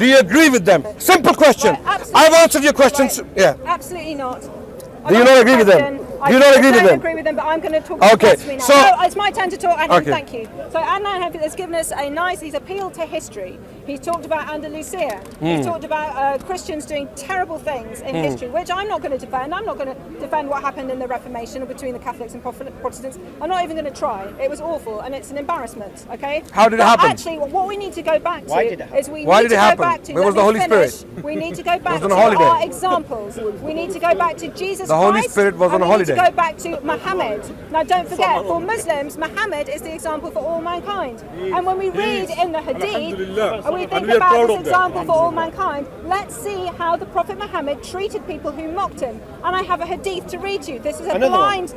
Do you agree with them? Simple question. I've answered your questions. Right. Yeah. Absolutely not. Do you not agree with them? Do you not agree with them? I don't agree with them, but I'm going to talk Okay, to me now. so- No, it's my turn to talk, Adnan, Okay. thank you. So Adnan has given us he's appealed to history. He's talked about Andalusia. He's talked about Christians doing terrible things in history, which I'm not going to defend. I'm not going to defend what happened in the Reformation between the Catholics and Protestants. I'm not even going to try. It was awful, and it's an embarrassment, okay? How did it But happen? Actually, what we need to go back to is we Why need did it to happen? go back to... Where was let the me Holy finish. Spirit? We need to go back on to a holiday. our examples. We need to go back to Jesus The Christ. Holy Spirit was on and a we need to holiday. go back to Muhammad. Now don't forget, for Muslims, Muhammad is the example for all mankind. And when we read in the Hadith, and we think about this example for all mankind, let's see how the Prophet Muhammad treated people who mocked him. And I have a Hadith to read you. This is a blind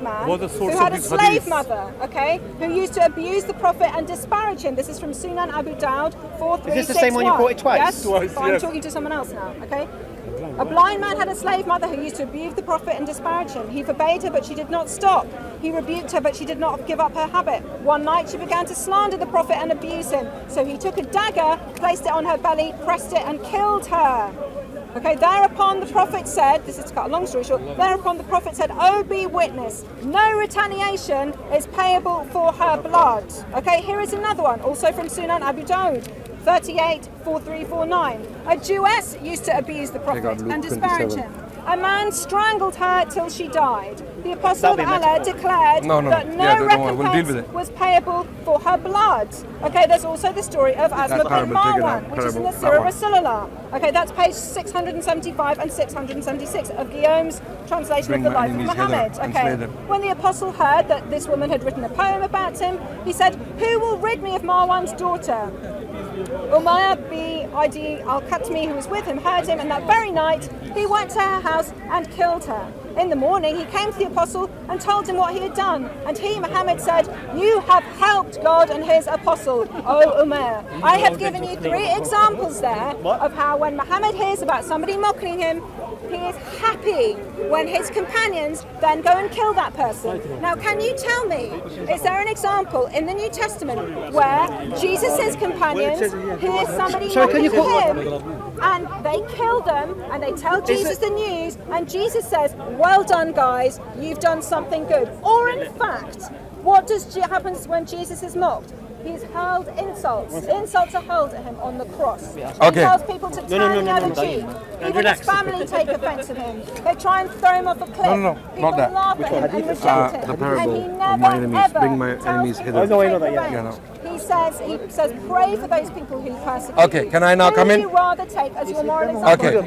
man who had a slave mother, okay, who used to abuse the Prophet and disparage him. This is from Sunan Abu Dawud 4361. Is this the same one you quoted twice? Yes, Twice, but I'm yes. talking to someone else now, okay? A blind man had a slave mother who used to abuse the Prophet and disparage him. He forbade her, but she did not stop. He rebuked her, but she did not give up her habit. One night she began to slander the Prophet and abuse him. So he took a dagger, placed it on her belly, pressed it and killed her. Okay, thereupon the Prophet said, this is to cut a long story short, thereupon the Prophet said, "Oh, be witness, no retaliation is payable for her blood." Okay, here is another one, also from Sunan Abu Dawud. 384349. A Jewess used to abuse the Prophet and disparage him. A man strangled her till she died. The Apostle of Allah declared that no recompense was payable for her blood. Okay, there's also the story of Asma bin Marwan, which is in the Surah Rasulullah. Okay, that's page 675 and 676 of Guillaume's translation of the life of Muhammad. Okay, when the Apostle heard that this woman had written a poem about him, he said, "Who will rid me of Marwan's daughter?" Umayyah b-Adi al-Khatmi, who was with him, heard him, and that very night he went to her house and killed her. In the morning he came to the Apostle and told him what he had done, and he, Muhammad, said, "You have helped God and his Apostle, O Umayyah." I have given you 3 examples there of how when Muhammad hears about somebody mocking him, he is happy when his companions then go and kill that person. Now, can you tell me, is there an example in the New Testament where Jesus' companions hear somebody mocking him and they kill them and they tell Jesus the news and Jesus says, "Well done, guys, you've done something good"? Or in fact, what happens when Jesus is mocked? He's hurled insults. Insults are hurled at him on the cross. Okay. He tells people to turn the other cheek. Even his family take offense at him. They try and throw him off a cliff. No, people not that. laugh at him and reject him. The parable and he of never, my enemies, ever bring my tells enemies people hither. to take that, yeah. revenge. He says, pray for those people who persecute Okay, you. can I now come in? Who would you rather take as your moral example? Okay. Do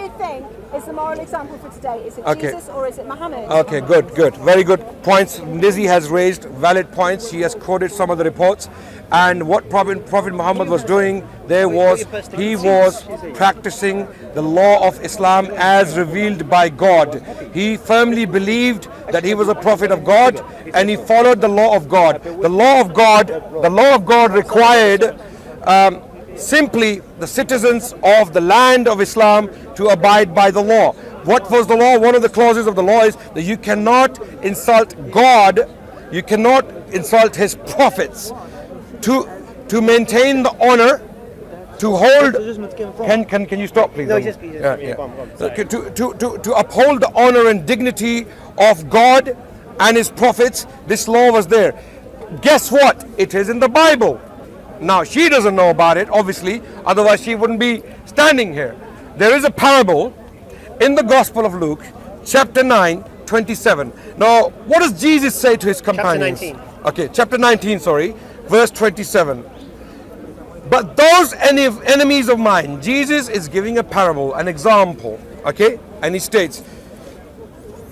you think is the moral example for today? Is it Jesus or is it Muhammad? Okay, good. Very good points. Lizzie has raised valid points. She has quoted some of the reports. And what Prophet Muhammad was doing there was, he was practicing the law of Islam as revealed by God. He firmly believed that he was a prophet of God and he followed the law of God. The law of God required simply the citizens of the land of Islam to abide by the law. What was the law? One of the clauses of the law is that you cannot insult God, you cannot insult his prophets. To maintain the honor, to hold. Can you stop, please? No, To uphold the honor and dignity of God and his prophets, this law was there. Guess what? It is in the Bible. Now she doesn't know about it, obviously, otherwise she wouldn't be standing here. There is a parable in the Gospel of Luke, chapter 9, 27. Now, what does Jesus say to his companions? Chapter 19. Okay, chapter 19, verse 27. But those enemies of mine, Jesus is giving a parable, an example, okay? And he states,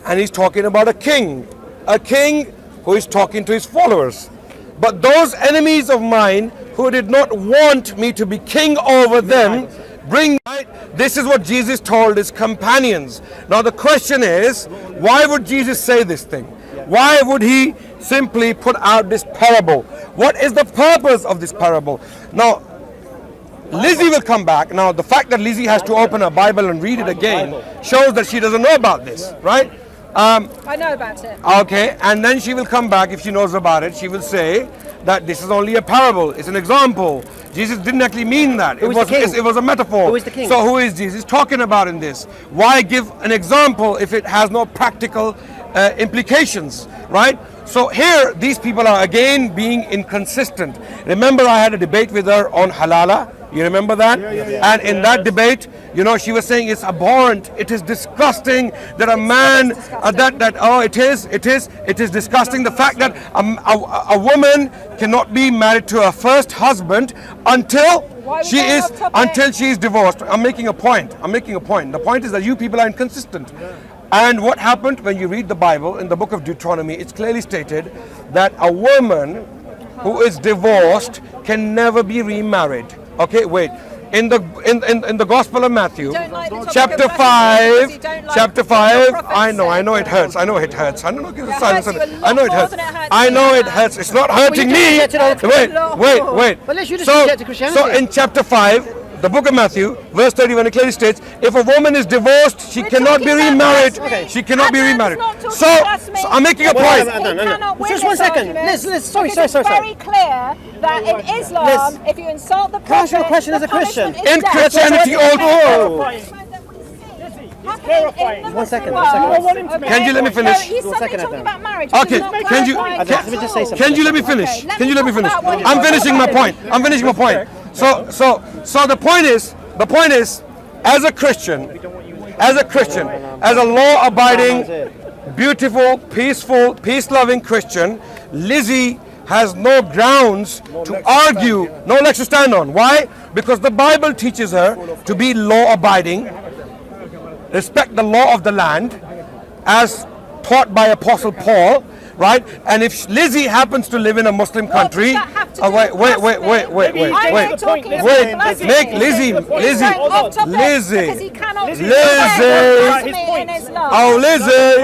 and he's talking about a king who is talking to his followers. But those enemies of mine who did not want me to be king over them, this is what Jesus told his companions. Now the question is, why would Jesus say this thing? Why would he simply put out this parable? What is the purpose of this parable? Now, Lizzie will come back. Now, the fact that Lizzie has to open her Bible and read it again shows that she doesn't know about this, right? I know about it. Okay, and then she will come back if she knows about it. She will say that this is only a parable, it's an example. Jesus didn't actually mean that. It was a metaphor. Who is the king? So who is Jesus talking about in this? Why give an example if it has no practical implications, right? So here, these people are again being inconsistent. Remember, I had a debate with her on halala. You remember that? Yeah. And in that debate, you know, she was saying it's abhorrent. It is disgusting that a man it is disgusting. The fact that a woman cannot be married to her first husband until she is divorced. I'm making a point. The point is that you people are inconsistent. And what happened when you read the Bible in the book of Deuteronomy, it's clearly stated that a woman who is divorced can never be remarried. Okay, wait. In the Gospel of Matthew, chapter 5, I know it hurts. I know it hurts. I know it hurts. It's not hurting me. Wait. So in chapter 5, the book of Matthew, verse 31, it clearly states, if a woman is divorced, she cannot be remarried. She cannot be remarried. So I'm making a point. Just 1 second. Liz, sorry. It's very clear that in Islam, if you insult the Prophet, can I ask you a question as a Christian? In Christianity also. 1 second. Can you let me finish? He's suddenly talking about marriage. Okay, can you let me finish? I'm finishing my point. So the point is, as a Christian, as a law-abiding, beautiful, peaceful, peace-loving Christian, Lizzie has no grounds to argue, no legs to stand on. Why? Because the Bible teaches her to be law-abiding, respect the law of the land, as taught by Apostle Paul, right? And if Lizzie happens to live in a Muslim country, wait. Make Lizzie. Oh, Lizzie.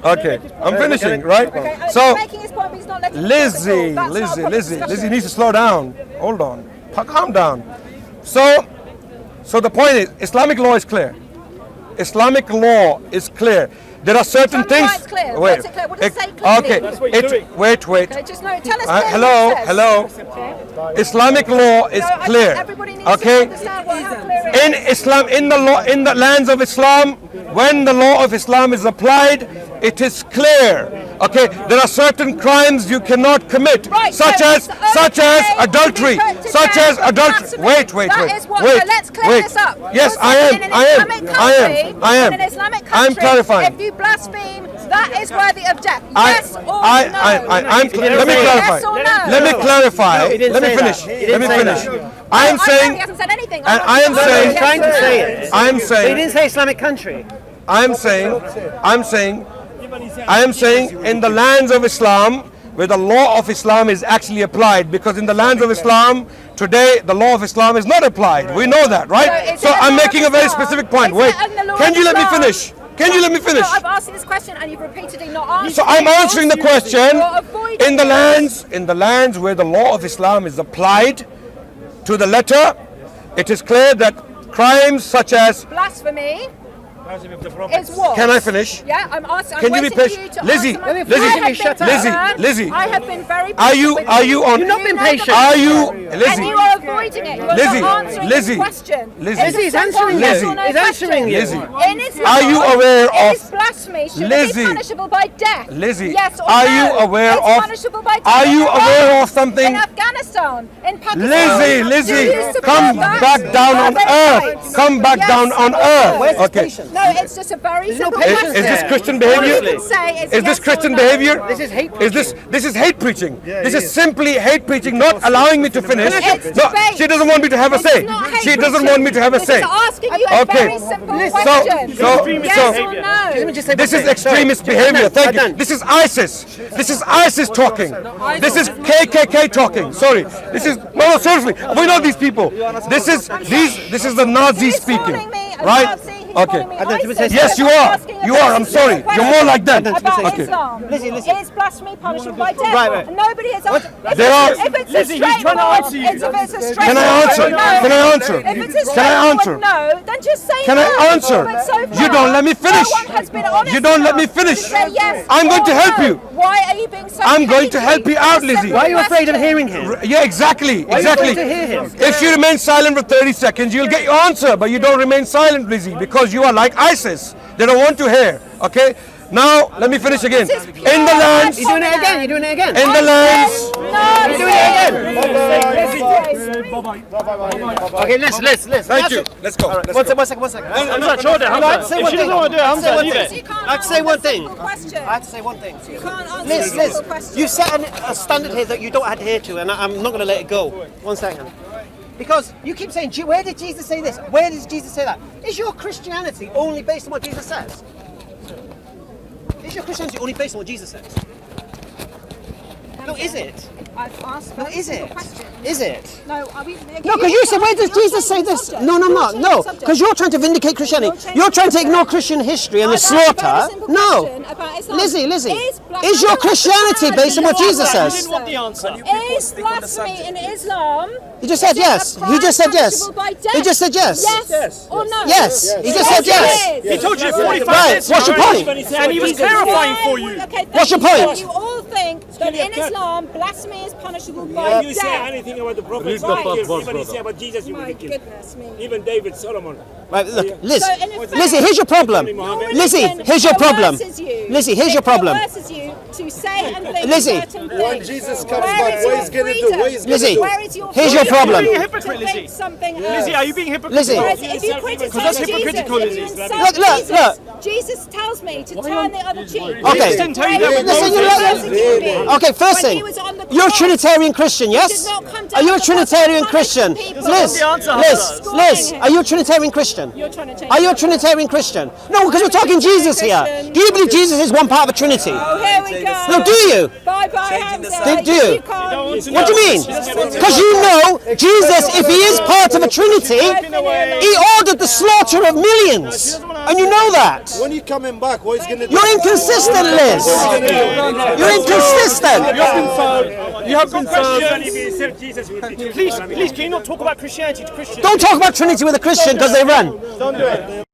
Okay, I'm finishing, right? So, Lizzie needs to slow down. Hold on, calm down. So the point is, Islamic law is clear. There are certain things. It's clear. Wait. What's it clear? What does it say clearly? Wait. Okay, just no. Tell us. Hello. Okay. Islamic law is clear. Everybody needs okay. to understand how clear it is. In Islam, in the lands of Islam, when the law of Islam is applied, it is clear. Okay. There are certain crimes you cannot commit, right, such as adultery, Wait. Let's clear this up. Yes, I am. In an Islamic country, I'm clarifying. If you blaspheme, that is worthy of death. Yes or no? Let me clarify. Yes or no? Let me clarify. Let me finish. I am saying. He hasn't said anything. I am saying. Trying to say it. I am saying. He didn't say Islamic country. I am saying in the lands of Islam, where the law of Islam is actually applied, because in the lands of Islam today the law of Islam is not applied. We know that, right? So I'm making a very specific point. Wait, can you let me finish? No, I've asked you this question and you've repeatedly not answered. So I'm answering the question. In the lands where the law of Islam is applied to the letter, it is clear that crimes such as blasphemy is what? Can I finish? Yeah, I'm asking. Can you be patient? Lizzie, Lizzie. I have been very patient. Are you on? You've not been patient. Are you, Lizzie? And you are avoiding it. You are not answering the question. Lizzie is answering you. He's answering you. In Islam, are you aware of? Is blasphemy should it be punishable by death? Lizzie, yes or are no? you aware it's of? Punishable by death. Are you aware of something? In Afghanistan, in Pakistan. Lizzie, come back down on earth. Come back down on earth. Okay. No, it's just a very simple question. Is this Christian behavior? Is this Christian behavior? This is hate preaching. This is hate preaching. This is simply hate preaching, not allowing me to finish. No, she doesn't want me to have a say. She doesn't want me to have a say. Asking you a very simple question. Yes or no? This is extremist behavior. Thank you. This is ISIS. This is ISIS talking. This is KKK talking. Sorry. This is seriously. We know these people. This is the Nazis speaking. Right? Okay. calling me ISIS. Yes, you are. You are. I'm sorry. You're more like them. About Okay. Islam. Lizzie, listen. Is blasphemy punishable by death? Right. And nobody has answered. There are- If it's Lizzie, a he's straight trying to answer you. If it's a straight Can I answer? no. Can I answer? If it's a Can I straightforward answer? no, then just say Can no. I answer? But so You far, don't let me finish. No one has been honest You don't let me enough finish. to say yes I'm going or to help no. you. Why are you being so I'm going to cagey? help you out, It's a Lizzie. simple Why are you afraid of question. hearing him? Yeah, exactly. Why are you Exactly. afraid to hear him? If you remain silent for 30 seconds, you'll get your answer, but you don't remain silent, Lizzie, because you are like ISIS. They don't want to hear. Okay? Now, let me finish again. This is pure In the lands, You're doing it again. You're doing it again. in the lands. No, You're doing it again. again. Okay, let's. Thank you. Let's go. Let's One go. second. Hamza, show them. I'd say If one she thing. doesn't want to do it, Hamza, leave it. You can't I'd say answer one a thing. simple question. I have to say one thing. You can't answer a Liz, simple question. you set a standard here that you don't adhere to, and I'm not going to let it go. 1 second. Because you keep saying, where did Jesus say this? Where did Jesus say that? Is your Christianity only based on what Jesus says? Is your Christianity only based on what Jesus says? No, is it? I've asked No, very is simple it? questions. Is it? No, are we? No, because you said, where does Jesus say this? No, no. Because you're trying to vindicate Christianity. You're trying to ignore Christian history and the slaughter. No. Lizzie, is your Christianity based on what Jesus You says? didn't want the answer. Is blasphemy in Islam? He just said yes. He just said yes. He just said yes. Yes or no? Yes. He just said yes. He told you 45 Right, minutes what's your ago, point? and he was clarifying for you. Okay, What's your point? You all think that in Islam, blasphemy is punishable by You say death. anything about the prophet, even you say about Jesus, you will My be killed. goodness me. Even David, Solomon. Right, look, Liz. So, in effect, Lizzie, here's your problem. your Lizzie, religion here's your problem. coerces you. Lizzie, here's your It problem. coerces you to say and think Lizzie. certain things. When Jesus comes Where back, is what your he's gonna do? freedom? What he's gonna Lizzie, do? Where is your here's your freedom problem. You're being a to hypocrite, think Lizzie. something Lizzie, else? are you being hypocritical? Lizzie. Whereas if you criticize that's hypocritical, Jesus, Lizzie. if you insult Look. Jesus tells me to turn the other cheek. Okay. Jesus didn't tell you that with Listen, Moses. Okay, first When he thing. was on the You're a cross, Trinitarian Christian, he yes? did not come down Are you a the Trinitarian cross Christian? and punish people. Liz, the answer, Liz, are you a Trinitarian Christian? You're trying to change Are you a the- Trinitarian Christian? No, because we're talking Jesus here. Do you believe Jesus is one part of a Trinity? Oh, here we go. No, do you? Bye bye, Hamza. Do you? You can't. What do you mean? Because you know, Jesus, if he is part of a Trinity, he ordered the slaughter of millions. And you know that. When he coming back, what he's gonna do? You're inconsistent, Liz. You're inconsistent. You have been Surely if you accept Jesus, you will be killed. Please, can you not talk about Christianity to Christians? Don't talk about Trinity with a Christian because they run. Don't do it.